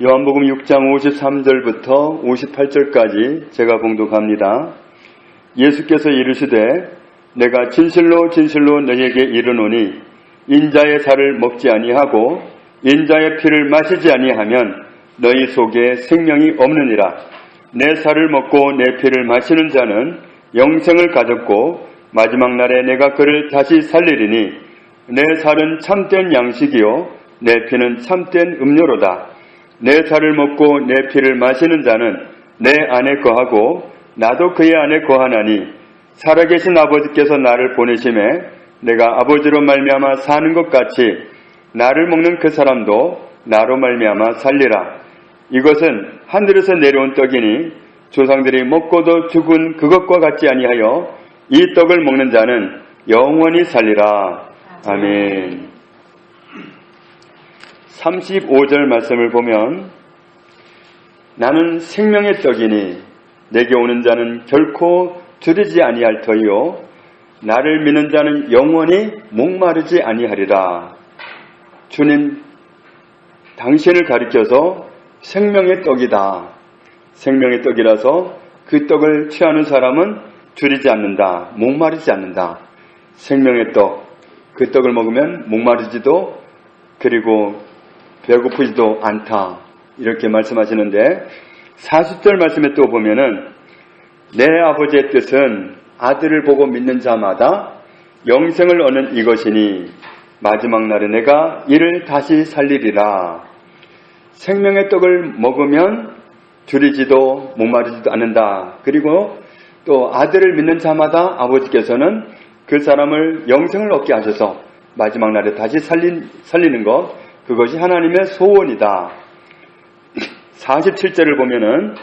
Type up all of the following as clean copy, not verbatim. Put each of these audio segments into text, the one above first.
요한복음 6장 53절부터 58절까지 제가 봉독합니다. 예수께서 이르시되 내가 진실로 진실로 너희에게 이르노니 인자의 살을 먹지 아니하고 인자의 피를 마시지 아니하면 너희 속에 생명이 없느니라. 내 살을 먹고 내 피를 마시는 자는 영생을 가졌고 마지막 날에 내가 그를 다시 살리리니 내 살은 참된 양식이요 내 피는 참된 음료로다. 내 살을 먹고 내 피를 마시는 자는 내 안에 거하고 나도 그의 안에 거하나니 살아계신 아버지께서 나를 보내심에 내가 아버지로 말미암아 사는 것 같이 나를 먹는 그 사람도 나로 말미암아 살리라. 이것은 하늘에서 내려온 떡이니 조상들이 먹고도 죽은 그것과 같지 아니하여 이 떡을 먹는 자는 영원히 살리라. 아멘. 35절 말씀을 보면 나는 생명의 떡이니 내게 오는 자는 결코 줄이지 아니할 터이요 나를 믿는 자는 영원히 목마르지 아니하리라. 주님, 당신을 가리켜서 생명의 떡이다. 생명의 떡이라서 그 떡을 취하는 사람은 줄이지 않는다. 목마르지 않는다. 생명의 떡, 그 떡을 먹으면 목마르지도 그리고 배고프지도 않다. 이렇게 말씀하시는데 40절 말씀에 또 보면은 내 아버지의 뜻은 아들을 보고 믿는 자마다 영생을 얻는 이것이니 마지막 날에 내가 이를 다시 살리리라. 생명의 떡을 먹으면 줄이지도 목마르지도 않는다. 그리고 또 아들을 믿는 자마다 아버지께서는 그 사람을 영생을 얻게 하셔서 마지막 날에 다시 살리는 것, 그것이 하나님의 소원이다. 47절을 보면은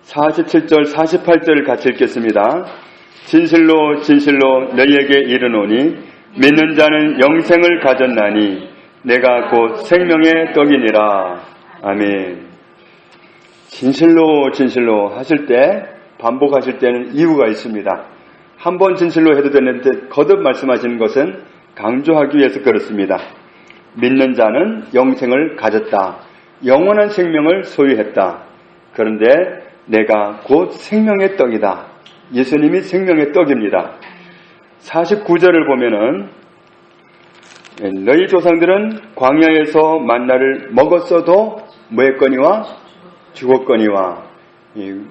47절, 48절을 같이 읽겠습니다. 진실로 진실로 너희에게 이르노니 믿는 자는 영생을 가졌나니 내가 곧 생명의 떡이니라. 아멘. 진실로 진실로 하실 때 반복하실 때는 이유가 있습니다. 한 번 진실로 해도 되는데 거듭 말씀하시는 것은 강조하기 위해서 그렇습니다. 믿는 자는 영생을 가졌다. 영원한 생명을 소유했다. 그런데 내가 곧 생명의 떡이다. 예수님이 생명의 떡입니다. 49절을 보면은 너희 조상들은 광야에서 만나를 먹었어도 뭐했거니와 죽었거니와.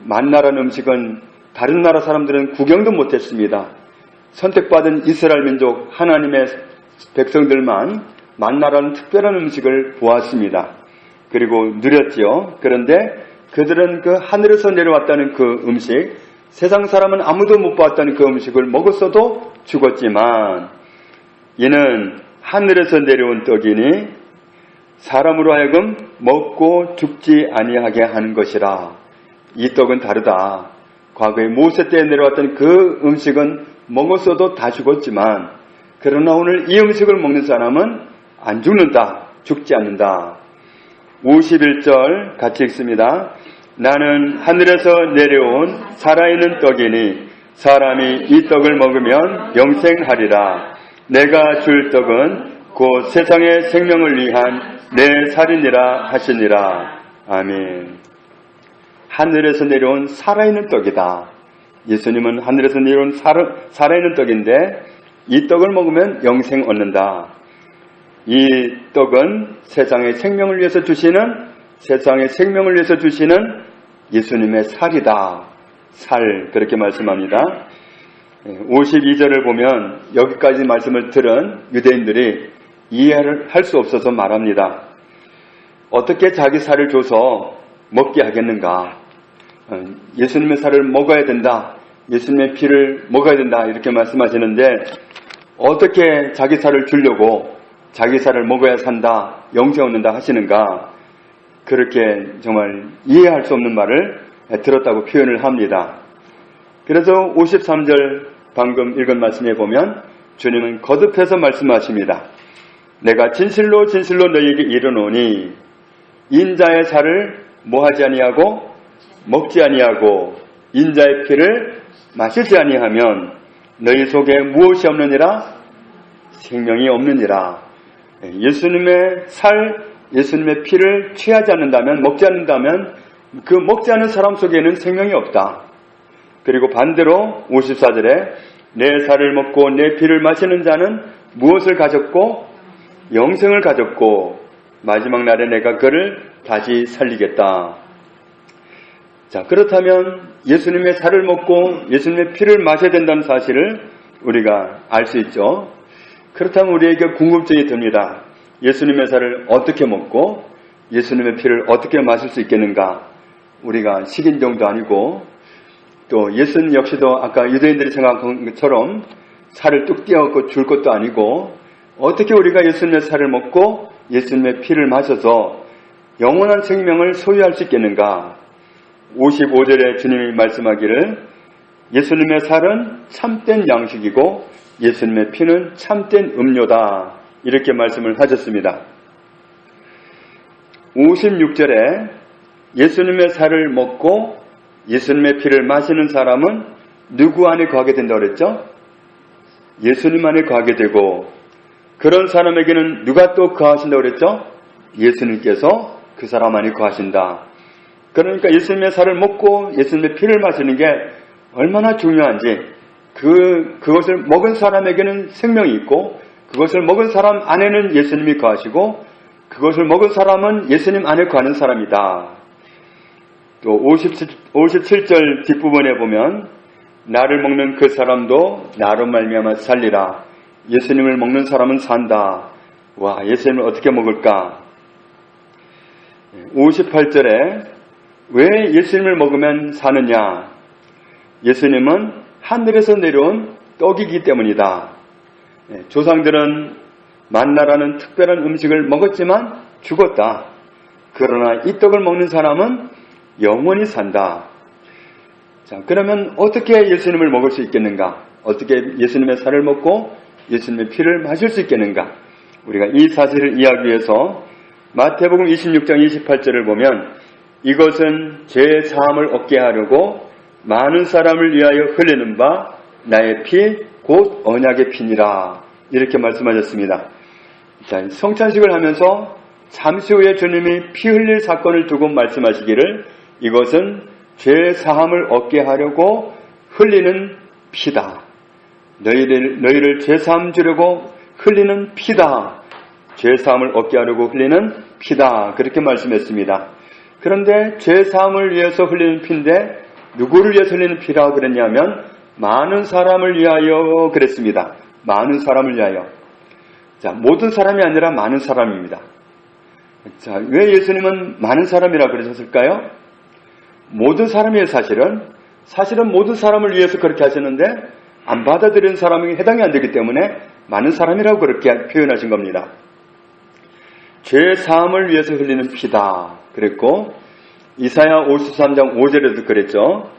만나라는 음식은 다른 나라 사람들은 구경도 못했습니다. 선택받은 이스라엘 민족 하나님의 백성들만 만나라는 특별한 음식을 보았습니다. 그리고 누렸지요. 그런데 그들은 그 하늘에서 내려왔다는 그 음식, 세상 사람은 아무도 못 봤다는 그 음식을 먹었어도 죽었지만 이는 하늘에서 내려온 떡이니 사람으로 하여금 먹고 죽지 아니하게 하는 것이라. 이 떡은 다르다. 과거에 모세 때에 내려왔던 그 음식은 먹었어도 다 죽었지만 그러나 오늘 이 음식을 먹는 사람은 안 죽는다. 죽지 않는다. 51절 같이 읽습니다. 나는 하늘에서 내려온 살아있는 떡이니 사람이 이 떡을 먹으면 영생하리라. 내가 줄 떡은 곧 세상의 생명을 위한 내 살이니라 하시니라. 아멘. 하늘에서 내려온 살아있는 떡이다. 예수님은 하늘에서 내려온 살아있는 떡인데 이 떡을 먹으면 영생 얻는다. 이 떡은 세상의 생명을 위해서 주시는 예수님의 살이다. 살, 그렇게 말씀합니다. 52절을 보면 여기까지 말씀을 들은 유대인들이 이해를 할 수 없어서 말합니다. 어떻게 자기 살을 줘서 먹게 하겠는가? 예수님의 살을 먹어야 된다. 예수님의 피를 먹어야 된다. 이렇게 말씀하시는데 어떻게 자기 살을 주려고 자기 살을 먹어야 산다, 영생 얻는다 하시는가? 그렇게 정말 이해할 수 없는 말을 들었다고 표현을 합니다. 그래서 53절 방금 읽은 말씀에 보면 주님은 거듭해서 말씀하십니다. 내가 진실로 진실로 너희에게 이르노니 인자의 살을 뭐하지 아니하고 먹지 아니하고 인자의 피를 마시지 아니하면 너희 속에 무엇이 없느니라? 생명이 없느니라. 예수님의 살, 예수님의 피를 취하지 않는다면, 먹지 않는다면 그 먹지 않는 사람 속에는 생명이 없다. 그리고 반대로 54절에 내 살을 먹고 내 피를 마시는 자는 무엇을 가졌고 영생을 가졌고 마지막 날에 내가 그를 다시 살리겠다. 자, 그렇다면 예수님의 살을 먹고 예수님의 피를 마셔야 된다는 사실을 우리가 알 수 있죠. 그렇다면 우리에게 궁금증이 듭니다. 예수님의 살을 어떻게 먹고 예수님의 피를 어떻게 마실 수 있겠는가? 우리가 식인종도 아니고 또 예수님 역시도 아까 유대인들이 생각한 것처럼 살을 뚝 떼어갖고 줄 것도 아니고 어떻게 우리가 예수님의 살을 먹고 예수님의 피를 마셔서 영원한 생명을 소유할 수 있겠는가? 55절에 주님이 말씀하기를 예수님의 살은 참된 양식이고 예수님의 피는 참된 음료다. 이렇게 말씀을 하셨습니다. 56절에 예수님의 살을 먹고 예수님의 피를 마시는 사람은 누구 안에 거하게 된다고 그랬죠? 예수님 안에 거하게 되고 그런 사람에게는 누가 또 거하신다고 그랬죠? 예수님께서 그 사람 안에 거하신다. 그러니까 예수님의 살을 먹고 예수님의 피를 마시는 게 얼마나 중요한지 그것을 먹은 사람에게는 생명이 있고 그것을 먹은 사람 안에는 예수님이 거하시고 그것을 먹은 사람은 예수님 안에 거하는 사람이다. 또 57절 뒷부분에 보면 나를 먹는 그 사람도 나로 말미암아 살리라. 예수님을 먹는 사람은 산다. 와, 예수님을 어떻게 먹을까? 58절에 왜 예수님을 먹으면 사느냐? 예수님은 하늘에서 내려온 떡이기 때문이다. 조상들은 만나라는 특별한 음식을 먹었지만 죽었다. 그러나 이 떡을 먹는 사람은 영원히 산다. 자, 그러면 어떻게 예수님을 먹을 수 있겠는가? 어떻게 예수님의 살을 먹고 예수님의 피를 마실 수 있겠는가? 우리가 이 사실을 이해하기 위해서 마태복음 26장 28절을 보면 이것은 죄 사함을 얻게 하려고 많은 사람을 위하여 흘리는 바 나의 피 곧 언약의 피니라. 이렇게 말씀하셨습니다. 자, 성찬식을 하면서 잠시 후에 주님이 피 흘릴 사건을 두고 말씀하시기를 이것은 죄 사함을 얻게 하려고 흘리는 피다. 너희를 죄 사함 주려고 흘리는 피다. 죄 사함을 얻게 하려고 흘리는 피다. 그렇게 말씀했습니다. 그런데 죄 사함을 위해서 흘리는 피인데 누구를 위해서 흘리는 피라고 그랬냐면 많은 사람을 위하여 그랬습니다. 많은 사람을 위하여. 자, 모든 사람이 아니라 많은 사람입니다. 자, 왜 예수님은 많은 사람이라고 그러셨을까요? 모든 사람이에요, 사실은 모든 사람을 위해서 그렇게 하셨는데 안 받아들이는 사람에게 해당이 안 되기 때문에 많은 사람이라고 그렇게 표현하신 겁니다. 죄 사함을 위해서 흘리는 피다. 그랬고 이사야 53장 5절에도 그랬죠.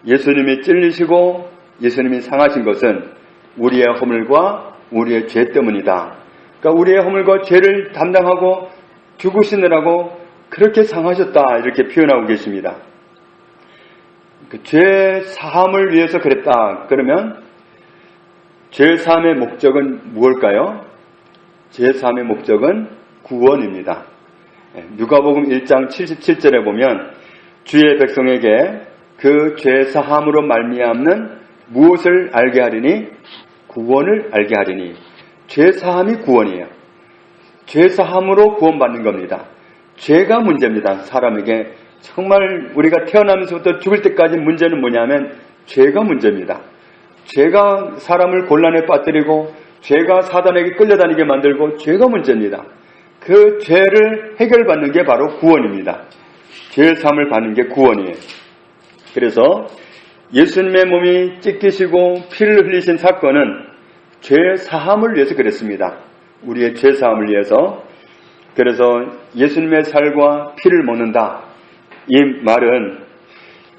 예수님이 찔리시고 예수님이 상하신 것은 우리의 허물과 우리의 죄 때문이다. 그러니까 우리의 허물과 죄를 담당하고 죽으시느라고 그렇게 상하셨다. 이렇게 표현하고 계십니다. 죄 사함을 위해서 그랬다. 그러면 죄 사함의 목적은 무엇일까요? 죄 사함의 목적은 구원입니다. 누가복음 1장 77절에 보면 주의 백성에게 그 죄 사함으로 말미암는 무엇을 알게 하리니? 구원을 알게 하리니. 죄 사함이 구원이에요. 죄 사함으로 구원받는 겁니다. 죄가 문제입니다. 사람에게 정말 우리가 태어나면서부터 죽을 때까지 문제는 뭐냐면 죄가 문제입니다. 죄가 사람을 곤란에 빠뜨리고 죄가 사단에게 끌려다니게 만들고 죄가 문제입니다. 그 죄를 해결받는 게 바로 구원입니다. 죄 사함을 받는 게 구원이에요. 그래서 예수님의 몸이 찢기시고 피를 흘리신 사건은 죄 사함을 위해서 그랬습니다. 우리의 죄 사함을 위해서. 그래서 예수님의 살과 피를 먹는다. 이 말은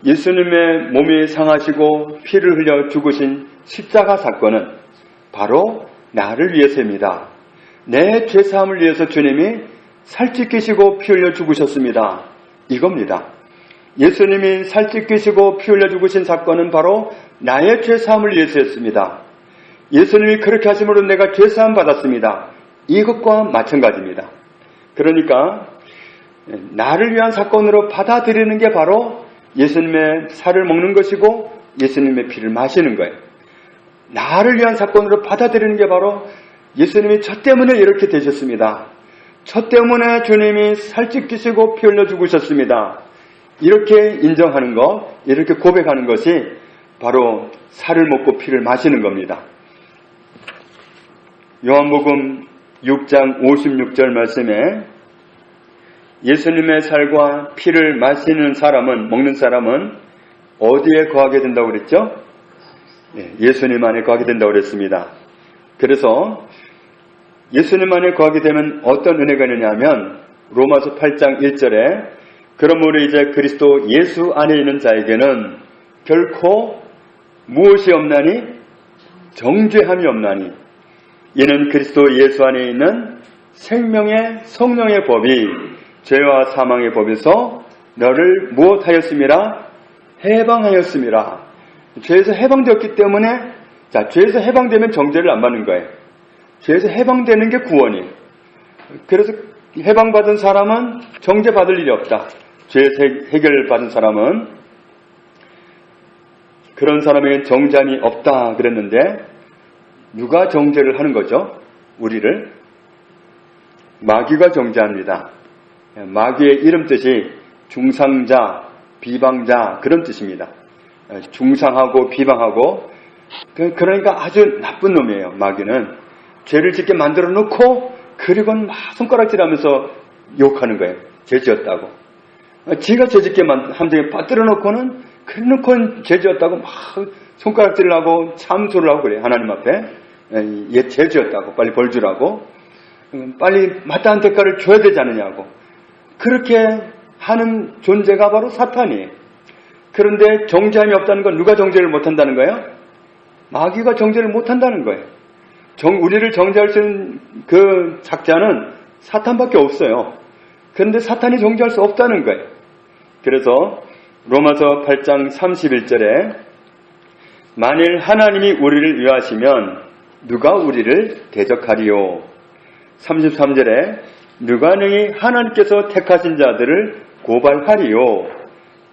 예수님의 몸이 상하시고 피를 흘려 죽으신 십자가 사건은 바로 나를 위해서입니다. 내 죄사함을 위해서 주님이 살찌끼시고 피 흘려 죽으셨습니다. 이겁니다. 예수님이 살찌끼시고 피 흘려 죽으신 사건은 바로 나의 죄사함을 위해서였습니다. 예수님이 그렇게 하심으로 내가 죄사함 받았습니다. 이것과 마찬가지입니다. 그러니까 나를 위한 사건으로 받아들이는 게 바로 예수님의 살을 먹는 것이고 예수님의 피를 마시는 거예요. 나를 위한 사건으로 받아들이는 게 바로 예수님이 저 때문에 이렇게 되셨습니다. 저 때문에 주님이 살찌끼시고 피 흘려 죽으셨습니다. 이렇게 인정하는 것, 이렇게 고백하는 것이 바로 살을 먹고 피를 마시는 겁니다. 요한복음 6장 56절 말씀에 예수님의 살과 피를 마시는 사람은, 먹는 사람은 어디에 거하게 된다고 그랬죠? 예수님 안에 거하게 된다고 그랬습니다. 그래서 예수님 안에 거하게 되면 어떤 은혜가 있느냐면 로마서 8장 1절에 그러므로 이제 그리스도 예수 안에 있는 자에게는 결코 무엇이 없나니 정죄함이 없나니 이는 그리스도 예수 안에 있는 생명의 성령의 법이 죄와 사망의 법에서 너를 무엇하였음이라? 해방하였음이라. 죄에서 해방되었기 때문에, 자, 죄에서 해방되면 정죄를 안 받는 거예요. 죄에서 해방되는 게 구원이에요. 그래서 해방받은 사람은 정죄 받을 일이 없다. 죄에서 해결받은 사람은 그런 사람에겐 정죄함이 없다 그랬는데 누가 정죄를 하는 거죠? 우리를? 마귀가 정죄합니다. 마귀의 이름 뜻이 중상자, 비방자 그런 뜻입니다. 중상하고 비방하고 그러니까 아주 나쁜 놈이에요. 마귀는 죄를 짓게 만들어 놓고 그리고는 막 손가락질하면서 욕하는 거예요. 죄 지었다고. 지가 죄 짓게 함정에 빠뜨려 놓고는 그래놓고 죄 지었다고 막 손가락질을 하고 참소를 하고 그래요. 하나님 앞에 얘 죄 지었다고 빨리 벌 주라고 빨리 마땅한 대가를 줘야 되지 않느냐고 그렇게 하는 존재가 바로 사탄이에요. 그런데 정죄함이 없다는 건 누가 정죄를 못한다는 거예요? 마귀가 정죄를 못한다는 거예요. 우리를 정죄할 수 있는 그 작자는 사탄밖에 없어요. 그런데 사탄이 정죄할 수 없다는 거예요. 그래서 로마서 8장 31절에 만일 하나님이 우리를 위하시면 누가 우리를 대적하리요? 33절에 누가 능히 하나님께서 택하신 자들을 고발하리요?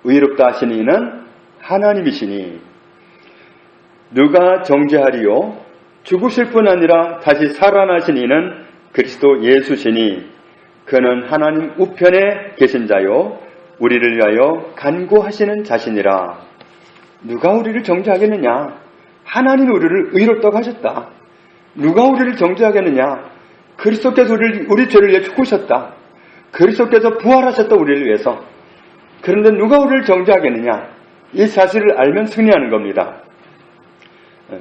의롭다 하신 이는 하나님이시니 누가 정죄하리요? 죽으실 뿐 아니라 다시 살아나신 이는 그리스도 예수시니 그는 하나님 우편에 계신 자요 우리를 위하여 간구하시는 자신이라. 누가 우리를 정죄하겠느냐? 하나님이 우리를 의롭다고 하셨다. 누가 우리를 정죄하겠느냐? 그리스도께서 우리 죄를 위해 죽으셨다. 그리스도께서 부활하셨다 우리를 위해서. 그런데 누가 우리를 정죄하겠느냐? 이 사실을 알면 승리하는 겁니다.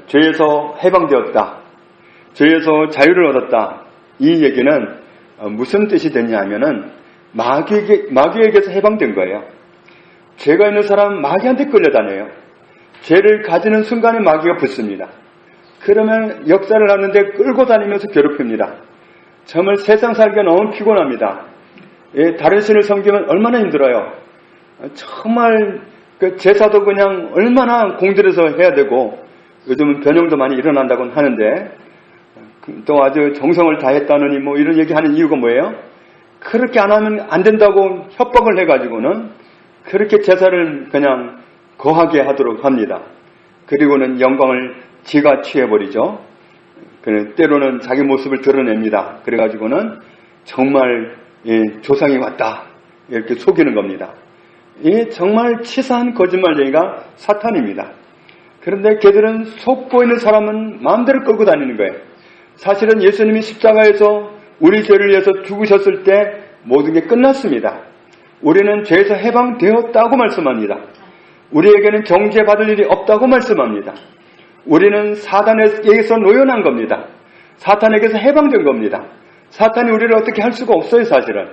죄에서 해방되었다. 죄에서 자유를 얻었다. 이 얘기는 무슨 뜻이 되냐 하면은 마귀에게서 해방된 거예요. 죄가 있는 사람은 마귀한테 끌려다녀요. 죄를 가지는 순간에 마귀가 붙습니다. 그러면 역사를 하는데 끌고 다니면서 괴롭힙니다. 정말 세상 살기가 너무 피곤합니다. 다른 신을 섬기면 얼마나 힘들어요. 정말 그 제사도 그냥 얼마나 공들여서 해야 되고 요즘은 변형도 많이 일어난다고 하는데 또 아주 정성을 다했다느니 뭐 이런 얘기하는 이유가 뭐예요? 그렇게 안 하면 안 된다고 협박을 해가지고는 그렇게 제사를 그냥 거하게 하도록 합니다. 그리고는 영광을 지가 취해버리죠. 때로는 자기 모습을 드러냅니다. 그래가지고는 정말 조상이 왔다 이렇게 속이는 겁니다. 이 정말 치사한 거짓말쟁이가 사탄입니다. 그런데 걔들은 속 보이는 사람은 마음대로 끌고 다니는 거예요. 사실은 예수님이 십자가에서 우리 죄를 위해서 죽으셨을 때 모든 게 끝났습니다. 우리는 죄에서 해방되었다고 말씀합니다. 우리에게는 정죄받을 일이 없다고 말씀합니다. 우리는 사탄에게서 노연한 겁니다. 사탄에게서 해방된 겁니다. 사탄이 우리를 어떻게 할 수가 없어요. 사실은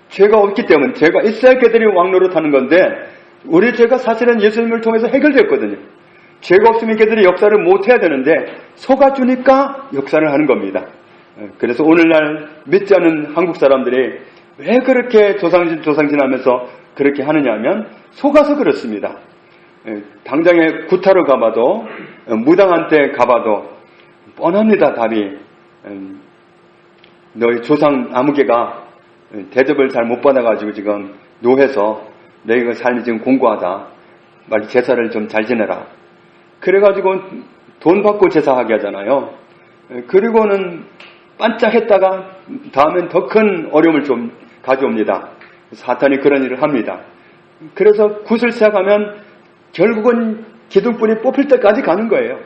죄가 없기 때문에 죄가 있어야 걔들이 왕노릇하는 건데 우리 죄가 사실은 예수님을 통해서 해결됐거든요. 죄가 없으면 걔들이 역사를 못해야 되는데 속아주니까 역사를 하는 겁니다. 그래서 오늘날 믿지 않는 한국 사람들이 왜 그렇게 조상진 하면서 그렇게 하느냐 하면 속아서 그렇습니다. 당장에 구타로 가봐도 무당한테 가봐도 뻔합니다. 답이 너희 조상 아무개가 대접을 잘 못 받아가지고 지금 노해서 너희가 삶이 지금 공고하다. 빨리 제사를 좀 잘 지내라. 그래가지고 돈 받고 제사하게 하잖아요. 그리고는 반짝했다가 다음엔 더 큰 어려움을 좀 가져옵니다. 사탄이 그런 일을 합니다. 그래서 굿을 시작하면 결국은 기둥불이 뽑힐 때까지 가는 거예요.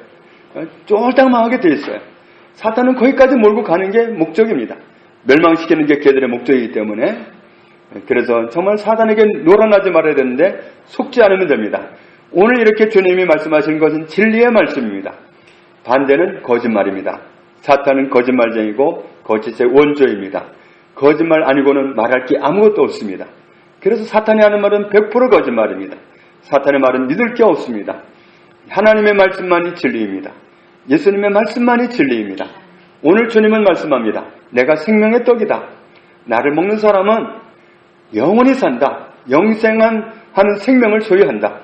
쫄딱망하게 돼 있어요. 사탄은 거기까지 몰고 가는 게 목적입니다. 멸망시키는 게 걔들의 목적이기 때문에. 그래서 정말 사탄에게 놀아나지 말아야 되는데 속지 않으면 됩니다. 오늘 이렇게 주님이 말씀하시는 것은 진리의 말씀입니다. 반대는 거짓말입니다. 사탄은 거짓말쟁이고 거짓의 원조입니다. 거짓말 아니고는 말할 게 아무것도 없습니다. 그래서 사탄이 하는 말은 100% 거짓말입니다. 사탄의 말은 믿을 게 없습니다. 하나님의 말씀만이 진리입니다. 예수님의 말씀만이 진리입니다. 오늘 주님은 말씀합니다. 내가 생명의 떡이다. 나를 먹는 사람은 영원히 산다. 영생한 하는 생명을 소유한다.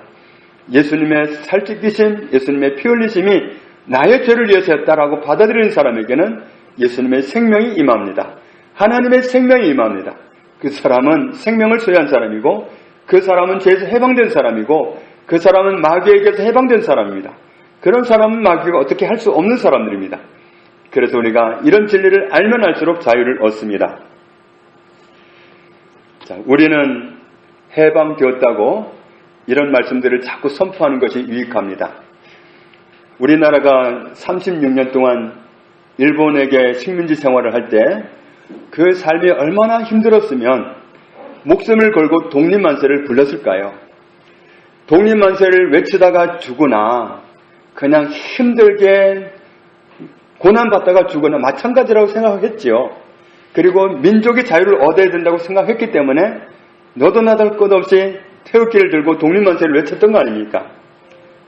예수님의 살찌기심, 예수님의 피 흘리심이 나의 죄를 위해서였다라고 받아들이는 사람에게는 예수님의 생명이 임합니다. 하나님의 생명이 임합니다. 그 사람은 생명을 소유한 사람이고 그 사람은 죄에서 해방된 사람이고 그 사람은 마귀에게서 해방된 사람입니다. 그런 사람은 마귀가 어떻게 할 수 없는 사람들입니다. 그래서 우리가 이런 진리를 알면 알수록 자유를 얻습니다. 자, 우리는 해방되었다고 이런 말씀들을 자꾸 선포하는 것이 유익합니다. 우리나라가 36년 동안 일본에게 식민지 생활을 할 때 그 삶이 얼마나 힘들었으면 목숨을 걸고 독립만세를 불렀을까요? 독립만세를 외치다가 죽으나 그냥 힘들게 고난받다가 죽으나 마찬가지라고 생각했지요. 그리고 민족의 자유를 얻어야 된다고 생각했기 때문에 너도 나도 할 것 없이 태극기를 들고 독립만세를 외쳤던 거 아닙니까?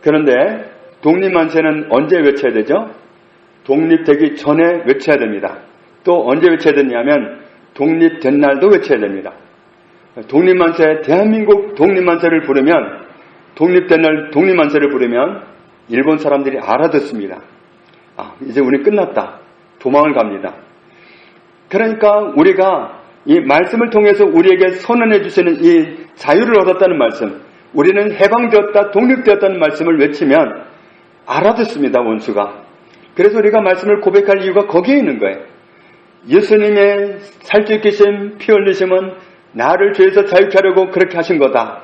그런데 독립만세는 언제 외쳐야 되죠? 독립되기 전에 외쳐야 됩니다. 또 언제 외쳐야 되냐면 독립된 날도 외쳐야 됩니다. 독립만세, 대한민국 독립만세를 부르면 독립된 날 독립만세를 부르면 일본 사람들이 알아듣습니다. 아, 이제 우리 끝났다. 도망을 갑니다. 그러니까 우리가 이 말씀을 통해서 우리에게 선언해 주시는 이 자유를 얻었다는 말씀, 우리는 해방되었다, 독립되었다는 말씀을 외치면 알아듣습니다, 원수가. 그래서 우리가 말씀을 고백할 이유가 거기에 있는 거예요. 예수님의 살찌기심, 피 흘리심은 나를 죄에서 자유케 하려고 그렇게 하신 거다.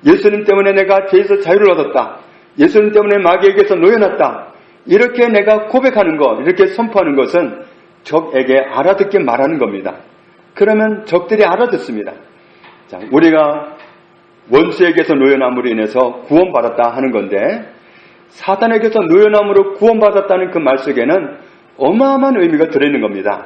예수님 때문에 내가 죄에서 자유를 얻었다. 예수님 때문에 마귀에게서 놓여놨다. 이렇게 내가 고백하는 것, 이렇게 선포하는 것은 적에게 알아듣게 말하는 겁니다. 그러면 적들이 알아듣습니다. 자, 우리가 원수에게서 놓여남으로 인해서 구원받았다 하는 건데 사단에게서 놓여남으로 구원받았다는 그 말 속에는 어마어마한 의미가 들어있는 겁니다.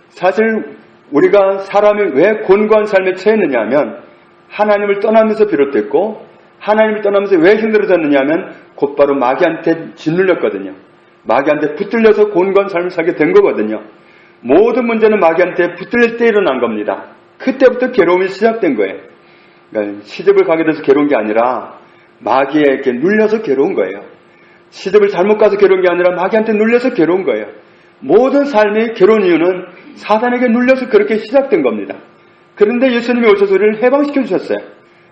사실 우리가 사람이 왜 곤고한 삶에 처했느냐 하면 하나님을 떠나면서 비롯됐고 하나님을 떠나면서 왜 힘들어졌느냐 하면 곧바로 마귀한테 짓눌렸거든요. 마귀한테 붙들려서 곤고한 삶을 살게 된 거거든요. 모든 문제는 마귀한테 붙들릴 때 일어난 겁니다. 그때부터 괴로움이 시작된 거예요. 그러니까 시집을 가게 돼서 괴로운 게 아니라 마귀에게 눌려서 괴로운 거예요. 시집을 잘못 가서 괴로운 게 아니라 마귀한테 눌려서 괴로운 거예요. 모든 삶이 괴로운 이유는 사단에게 눌려서 그렇게 시작된 겁니다. 그런데 예수님이 오셔서 우리를 해방시켜 주셨어요.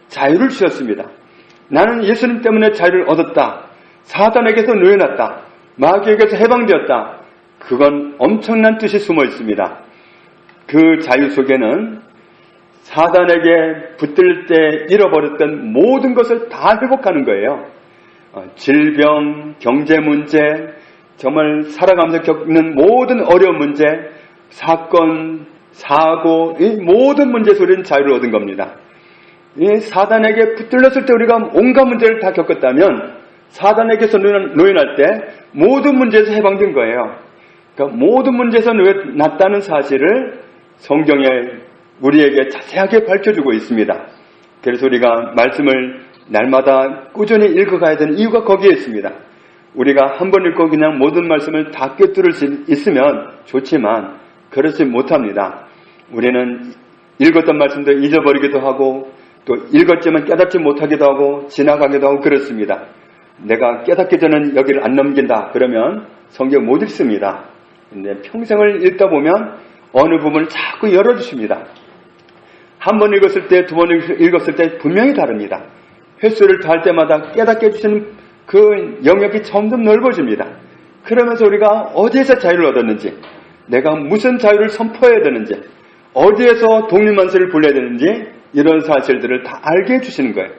자유를 주셨습니다. 나는 예수님 때문에 자유를 얻었다. 사단에게서 놓여놨다. 마귀에게서 해방되었다. 그건 엄청난 뜻이 숨어 있습니다. 그 자유 속에는 사단에게 붙들 때 잃어버렸던 모든 것을 다 회복하는 거예요. 질병, 경제 문제, 정말 살아가면서 겪는 모든 어려운 문제, 사건, 사고, 이 모든 문제에서 우리는 자유를 얻은 겁니다. 이 사단에게 붙들렸을 때 우리가 온갖 문제를 다 겪었다면 사단에게서 놓여날 때 모든 문제에서 해방된 거예요. 그러니까 모든 문제에서 놓여났다는 사실을 성경에 우리에게 자세하게 밝혀주고 있습니다. 그래서 우리가 말씀을 날마다 꾸준히 읽어가야 되는 이유가 거기에 있습니다. 우리가 한 번 읽고 그냥 모든 말씀을 다 꿰뚫을 수 있으면 좋지만 그렇지 못합니다. 우리는 읽었던 말씀도 잊어버리기도 하고 또 읽었지만 깨닫지 못하기도 하고 지나가기도 하고 그렇습니다. 내가 깨닫기 전에는 여기를 안 넘긴다 그러면 성경 못 읽습니다. 근데 평생을 읽다 보면 어느 부분을 자꾸 열어주십니다. 한 번 읽었을 때, 두 번 읽었을 때 분명히 다릅니다. 횟수를 더할 때마다 깨닫게 해주시는 그 영역이 점점 넓어집니다. 그러면서 우리가 어디에서 자유를 얻었는지, 내가 무슨 자유를 선포해야 되는지, 어디에서 독립만세를 불러야 되는지 이런 사실들을 다 알게 해주시는 거예요.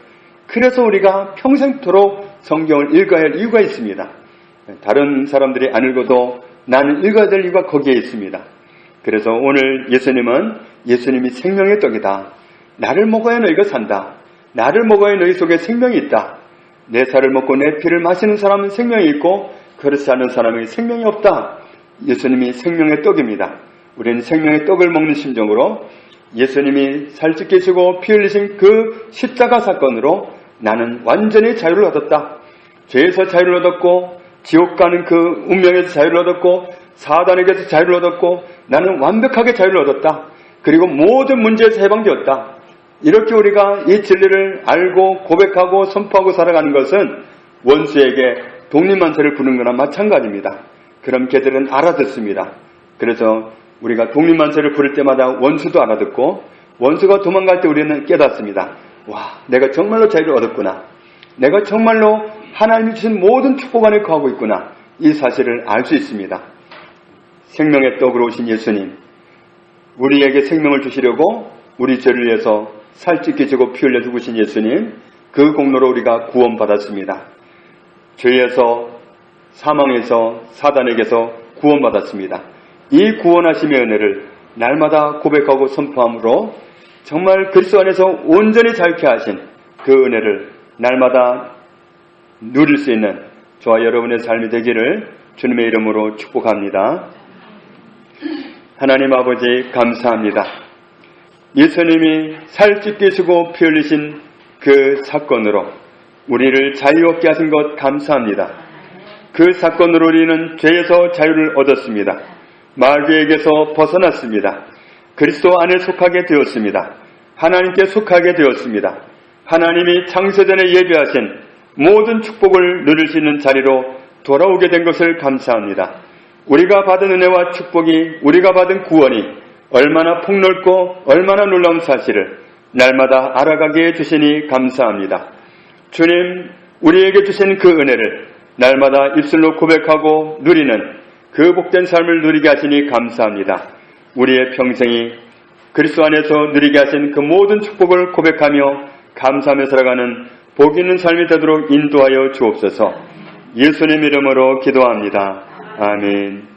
그래서 우리가 평생토록 성경을 읽어야 할 이유가 있습니다. 다른 사람들이 안 읽어도 나는 읽어야 될 이유가 거기에 있습니다. 그래서 오늘 예수님이 생명의 떡이다. 나를 먹어야 너희가 산다. 나를 먹어야 너희 속에 생명이 있다. 내 살을 먹고 내 피를 마시는 사람은 생명이 있고 그렇지 않은 사람에게 생명이 없다. 예수님이 생명의 떡입니다. 우리는 생명의 떡을 먹는 심정으로 예수님이 살찌기시고 피 흘리신 그 십자가 사건으로 나는 완전히 자유를 얻었다. 죄에서 자유를 얻었고 지옥 가는 그 운명에서 자유를 얻었고 사단에게서 자유를 얻었고 나는 완벽하게 자유를 얻었다. 그리고 모든 문제에서 해방되었다. 이렇게 우리가 이 진리를 알고 고백하고 선포하고 살아가는 것은 원수에게 독립만세를 부르는 거나 마찬가지입니다. 그럼 걔들은 알아듣습니다. 그래서 우리가 독립만세를 부를 때마다 원수도 알아듣고 원수가 도망갈 때 우리는 깨닫습니다. 와, 내가 정말로 자유를 얻었구나. 내가 정말로 하나님이 주신 모든 축복 안에 거하고 있구나. 이 사실을 알 수 있습니다. 생명의 떡으로 오신 예수님, 우리에게 생명을 주시려고 우리 죄를 위해서 살찌게 지고 피 흘려 죽으신 예수님, 그 공로로 우리가 구원받았습니다. 죄에서 사망에서 사단에게서 구원받았습니다. 이 구원하심의 은혜를 날마다 고백하고 선포함으로 정말 그리스도 안에서 온전히 자유케 하신 그 은혜를 날마다 누릴 수 있는 저와 여러분의 삶이 되기를 주님의 이름으로 축복합니다. 하나님 아버지 감사합니다. 예수님이 살찌기시고 피 흘리신 그 사건으로 우리를 자유 얻게 하신 것 감사합니다. 그 사건으로 우리는 죄에서 자유를 얻었습니다. 마귀에게서 벗어났습니다. 그리스도 안에 속하게 되었습니다. 하나님께 속하게 되었습니다. 하나님이 창세전에 예비하신 모든 축복을 누릴 수 있는 자리로 돌아오게 된 것을 감사합니다. 우리가 받은 은혜와 축복이, 우리가 받은 구원이 얼마나 폭넓고 얼마나 놀라운 사실을 날마다 알아가게 해주시니 감사합니다. 주님, 우리에게 주신 그 은혜를 날마다 입술로 고백하고 누리는 그 복된 삶을 누리게 하시니 감사합니다. 우리의 평생이 그리스도 안에서 누리게 하신 그 모든 축복을 고백하며 감사하며 살아가는 복 있는 삶이 되도록 인도하여 주옵소서. 예수님 이름으로 기도합니다. 아멘.